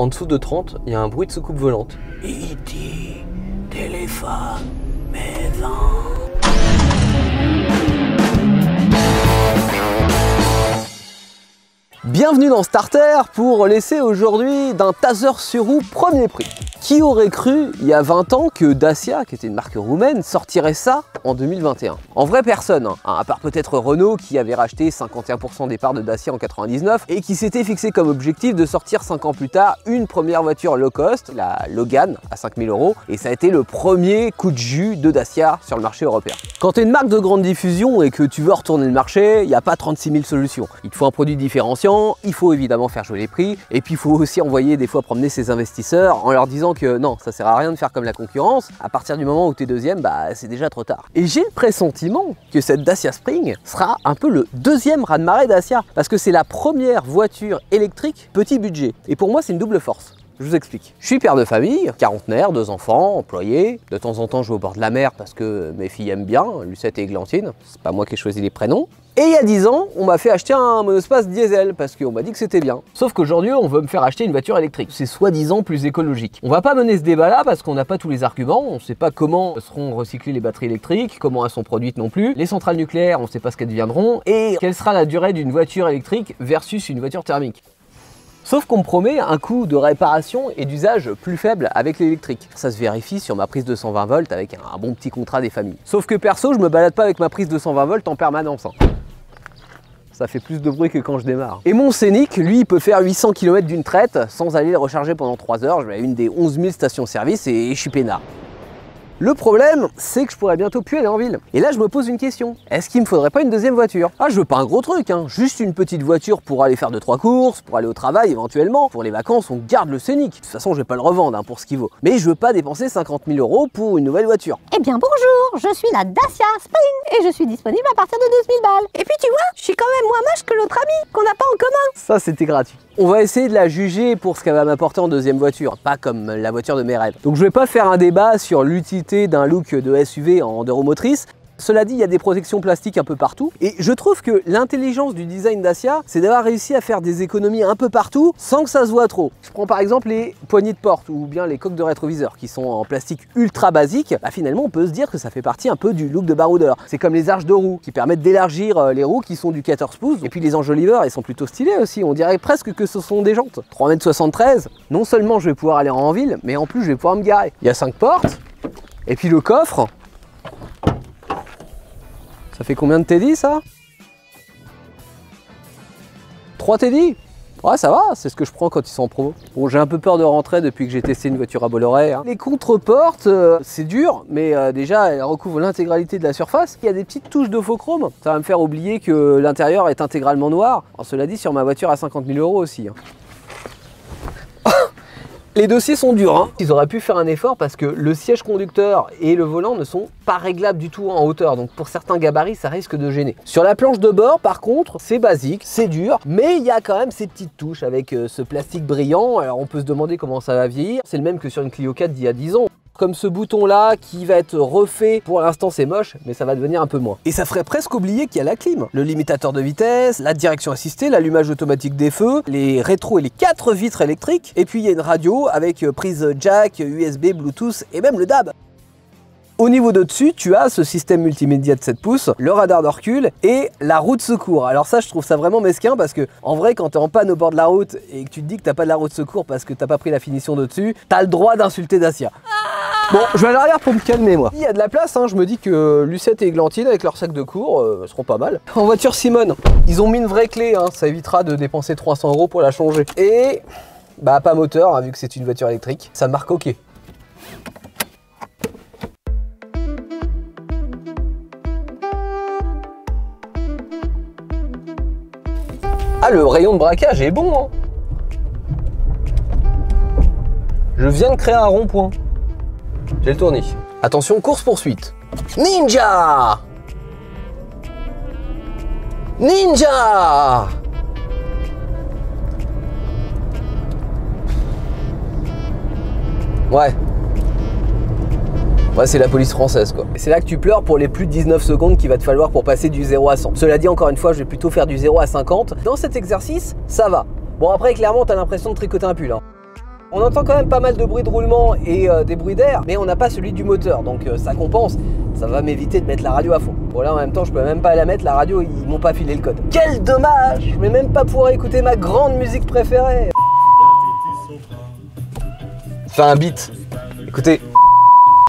En dessous de 30, il y a un bruit de soucoupe volante. E.T. téléphone, maison. Bienvenue dans Starter pour l'essai aujourd'hui d'un taser sur roue premier prix. Qui aurait cru il y a 20 ans que Dacia, qui était une marque roumaine, sortirait ça en 2021? En vrai, personne, hein, à part peut-être Renault qui avait racheté 51% des parts de Dacia en 99 et qui s'était fixé comme objectif de sortir 5 ans plus tard une première voiture low cost, la Logan, à 5000 €, et ça a été le premier coup de jus de Dacia sur le marché européen. Quand tu es une marque de grande diffusion et que tu veux retourner le marché, il n'y a pas 36 000 solutions. Il te faut un produit différenciant, il faut évidemment faire jouer les prix, et puis il faut aussi envoyer des fois promener ses investisseurs en leur disant que non, ça sert à rien de faire comme la concurrence, à partir du moment où tu es deuxième, bah c'est déjà trop tard. Et j'ai le pressentiment que cette Dacia Spring sera un peu le deuxième raz-de-marée Dacia, parce que c'est la première voiture électrique petit budget. Et pour moi, c'est une double force. Je vous explique. Je suis père de famille, quarantenaire, 2 enfants, employé. De temps en temps, je vais au bord de la mer parce que mes filles aiment bien, Lucette et Églantine. C'est pas moi qui ai choisi les prénoms. Et il y a 10 ans, on m'a fait acheter un monospace diesel parce qu'on m'a dit que c'était bien. Sauf qu'aujourd'hui, on veut me faire acheter une voiture électrique. C'est soi-disant plus écologique. On va pas mener ce débat-là parce qu'on n'a pas tous les arguments. On sait pas comment seront recyclées les batteries électriques, comment elles sont produites non plus. Les centrales nucléaires, on sait pas ce qu'elles deviendront. Et quelle sera la durée d'une voiture électrique versus une voiture thermique. Sauf qu'on me promet un coût de réparation et d'usage plus faible avec l'électrique. Ça se vérifie sur ma prise de 120 volts avec un bon petit contrat des familles. Sauf que perso, je me balade pas avec ma prise de 120 volts en permanence. Ça fait plus de bruit que quand je démarre. Et mon Scénic, lui, il peut faire 800 km d'une traite sans aller le recharger pendant 3 heures. Je vais à une des 11 000 stations-service et je suis peinard. Le problème, c'est que je pourrais bientôt plus aller en ville. Et là, je me pose une question. Est-ce qu'il me faudrait pas une deuxième voiture? Ah, je veux pas un gros truc, hein. Juste une petite voiture pour aller faire 2-3 courses, pour aller au travail éventuellement. Pour les vacances, on garde le Scénic. De toute façon, je vais pas le revendre hein, pour ce qu'il vaut. Mais je veux pas dépenser 50 000 € pour une nouvelle voiture. Eh bien bonjour, je suis la Dacia Spring et je suis disponible à partir de 12 000 balles. Et puis tu vois, je suis quand même moins moche que l'autre ami qu'on n'a pas en commun. Ça, c'était gratuit. On va essayer de la juger pour ce qu'elle va m'apporter en deuxième voiture, pas comme la voiture de mes rêves. Donc je vais pas faire un débat sur l'utilité d'un look de SUV en 2 roues motrices. Cela dit, il y a des protections plastiques un peu partout et je trouve que l'intelligence du design Dacia, c'est d'avoir réussi à faire des économies un peu partout sans que ça se voit trop. Je prends par exemple les poignées de porte ou bien les coques de rétroviseur qui sont en plastique ultra basique. Bah, finalement, on peut se dire que ça fait partie un peu du look de baroudeur. C'est comme les arches de roues qui permettent d'élargir les roues qui sont du 14 pouces. Et puis les enjoliveurs, ils sont plutôt stylés aussi. On dirait presque que ce sont des jantes. 3,73 m. Non seulement je vais pouvoir aller en ville, mais en plus je vais pouvoir me garer. Il y a 5 portes. Et puis le coffre. Ça fait combien de TD ça? 3 TD? Ouais, ça va, c'est ce que je prends quand ils sont en promo. Bon, j'ai un peu peur de rentrer depuis que j'ai testé une voiture à Bolloré. Hein. Les contre-portes, c'est dur, mais déjà, elles recouvrent l'intégralité de la surface. Il y a des petites touches de faux chrome. Ça va me faire oublier que l'intérieur est intégralement noir. Alors, cela dit, sur ma voiture à 50 000 € aussi. Hein. Les dossiers sont durs, hein. Ils auraient pu faire un effort parce que le siège conducteur et le volant ne sont pas réglables du tout en hauteur. Donc pour certains gabarits, ça risque de gêner. Sur la planche de bord, par contre, c'est basique, c'est dur, mais il y a quand même ces petites touches avec ce plastique brillant. Alors on peut se demander comment ça va vieillir. C'est le même que sur une Clio 4 d'il y a 10 ans. Comme ce bouton là qui va être refait, pour l'instant c'est moche, mais ça va devenir un peu moins. Et ça ferait presque oublier qu'il y a la clim, le limitateur de vitesse, la direction assistée, l'allumage automatique des feux, les rétros et les 4 vitres électriques, et puis il y a une radio avec prise jack, USB, Bluetooth et même le DAB. Au niveau de dessus, tu as ce système multimédia de 7 pouces, le radar de recul et la roue de secours. Alors ça, je trouve ça vraiment mesquin parce que en vrai, quand tu es en panne au bord de la route et que tu te dis que t'as pas de la roue de secours parce que t'as pas pris la finition de dessus, t'as le droit d'insulter Dacia. Bon, je vais à l'arrière pour me calmer moi. Il y a de la place, hein, je me dis que Lucette et Églantine avec leur sac de cours seront pas mal. En voiture Simone, ils ont mis une vraie clé, hein, ça évitera de dépenser 300 € pour la changer. Et bah pas moteur, hein, vu que c'est une voiture électrique, ça marque OK. Ah, le rayon de braquage est bon, hein. Je viens de créer un rond-point. J'ai le tournis. Attention, course-poursuite. Ninja! Ninja! Ouais. Ouais, c'est la police française, quoi. Et c'est là que tu pleures pour les plus de 19 secondes qu'il va te falloir pour passer du 0 à 100. Cela dit, encore une fois, je vais plutôt faire du 0 à 50. Dans cet exercice, ça va. Bon, après, clairement, t'as l'impression de tricoter un pull, hein. On entend quand même pas mal de bruit de roulement et des bruits d'air, mais on n'a pas celui du moteur, donc ça compense. Ça va m'éviter de mettre la radio à fond. Bon là en même temps je peux même pas la mettre, la radio ils m'ont pas filé le code. Quel dommage! Je vais même pas pouvoir écouter ma grande musique préférée. Fais un beat. Écoutez.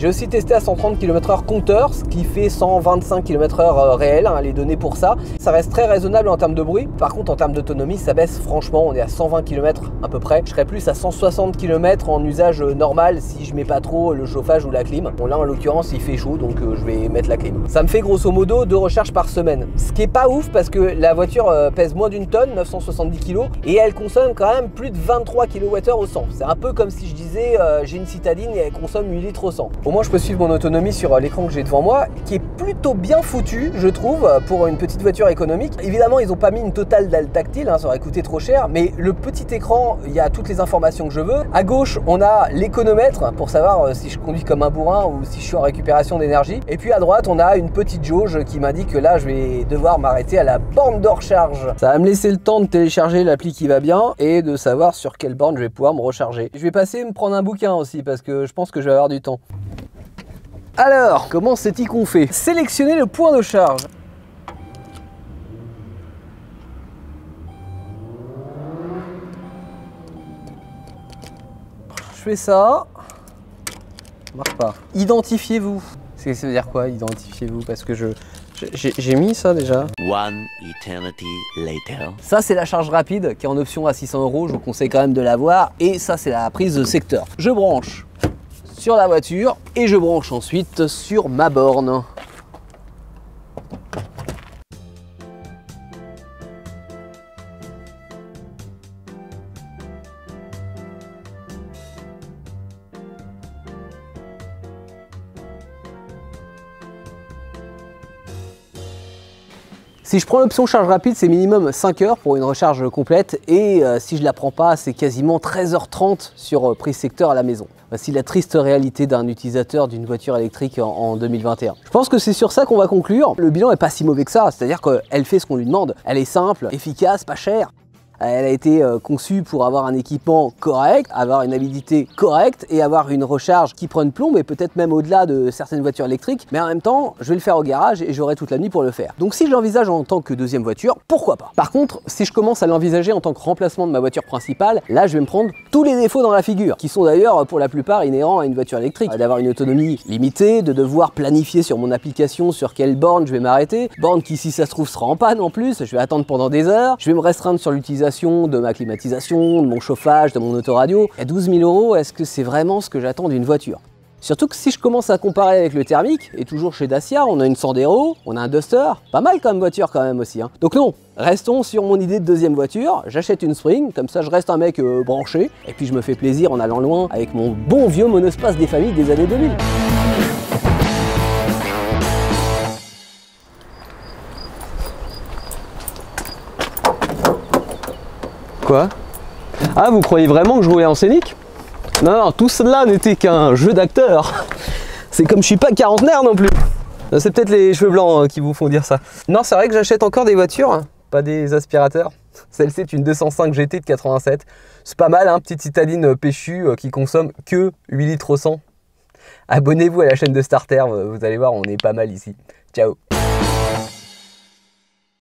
J'ai aussi testé à 130 km/h compteur, ce qui fait 125 km/h réel, hein, les données pour ça. Ça reste très raisonnable en termes de bruit. Par contre, en termes d'autonomie, ça baisse franchement. On est à 120 km à peu près. Je serais plus à 160 km en usage normal si je mets pas trop le chauffage ou la clim. Bon là, en l'occurrence, il fait chaud, donc je vais mettre la clim. Ça me fait grosso modo 2 recharges par semaine. Ce qui est pas ouf parce que la voiture pèse moins d'une tonne, 970 kg, et elle consomme quand même plus de 23 kWh au 100. C'est un peu comme si je disais j'ai une citadine et elle consomme 8 litres au 100. Au moins je peux suivre mon autonomie sur l'écran que j'ai devant moi, qui est plutôt bien foutu, je trouve, pour une petite voiture économique. Évidemment, ils n'ont pas mis une totale dalle tactile, hein, ça aurait coûté trop cher, mais le petit écran, il y a toutes les informations que je veux. À gauche, on a l'économètre pour savoir si je conduis comme un bourrin ou si je suis en récupération d'énergie. Et puis à droite, on a une petite jauge qui m'indique que là, je vais devoir m'arrêter à la borne de recharge. Ça va me laisser le temps de télécharger l'appli qui va bien et de savoir sur quelle borne je vais pouvoir me recharger. Je vais passer me prendre un bouquin aussi parce que je pense que je vais avoir du temps. Alors, comment c'est-il qu'on fait? Sélectionner le point de charge. Je fais ça. Ça marche pas. Identifiez-vous. Ça veut dire quoi, identifiez-vous? Parce que j'ai mis ça déjà. One eternity later. Ça, c'est la charge rapide qui est en option à 600 €. Je vous conseille quand même de l'avoir. Et ça, c'est la prise de secteur. Je branche sur la voiture et je branche ensuite sur ma borne. Si je prends l'option charge rapide, c'est minimum 5 heures pour une recharge complète et si je la prends pas, c'est quasiment 13h30 sur prise secteur à la maison. Voici la triste réalité d'un utilisateur d'une voiture électrique en 2021. Je pense que c'est sur ça qu'on va conclure. Le bilan est pas si mauvais que ça, c'est-à-dire qu'elle fait ce qu'on lui demande. Elle est simple, efficace, pas chère. Elle a été conçue pour avoir un équipement correct, avoir une habilité correcte et avoir une recharge qui prenne plomb, mais peut-être même au-delà de certaines voitures électriques. Mais en même temps, je vais le faire au garage et j'aurai toute la nuit pour le faire. Donc si je l'envisage en tant que deuxième voiture, pourquoi pas? Par contre, si je commence à l'envisager en tant que remplacement de ma voiture principale, là je vais me prendre tous les défauts dans la figure, qui sont d'ailleurs pour la plupart inhérents à une voiture électrique. D'avoir une autonomie limitée, de devoir planifier sur mon application sur quelle borne je vais m'arrêter, borne qui si ça se trouve sera en panne en plus, je vais attendre pendant des heures, je vais me restreindre sur l'utilisation de ma climatisation, de mon chauffage, de mon autoradio. À 12 000 €, est-ce que c'est vraiment ce que j'attends d'une voiture? Surtout que si je commence à comparer avec le thermique, et toujours chez Dacia, on a une Sandero, on a un Duster, pas mal comme voiture quand même aussi. Hein. Donc non, restons sur mon idée de deuxième voiture, j'achète une Spring, comme ça je reste un mec branché, et puis je me fais plaisir en allant loin avec mon bon vieux monospace des familles des années 2000. Quoi? Ah, vous croyez vraiment que je roulais en scénic? Non, non, tout cela n'était qu'un jeu d'acteur. C'est comme je suis pas quarantenaire non plus. C'est peut-être les cheveux blancs qui vous font dire ça. Non, c'est vrai que j'achète encore des voitures, pas des aspirateurs. Celle-ci est une 205 GT de 87. C'est pas mal, hein, petite citadine péchue qui consomme que 8 litres au 100. Abonnez-vous à la chaîne de Starter, vous allez voir, on est pas mal ici. Ciao.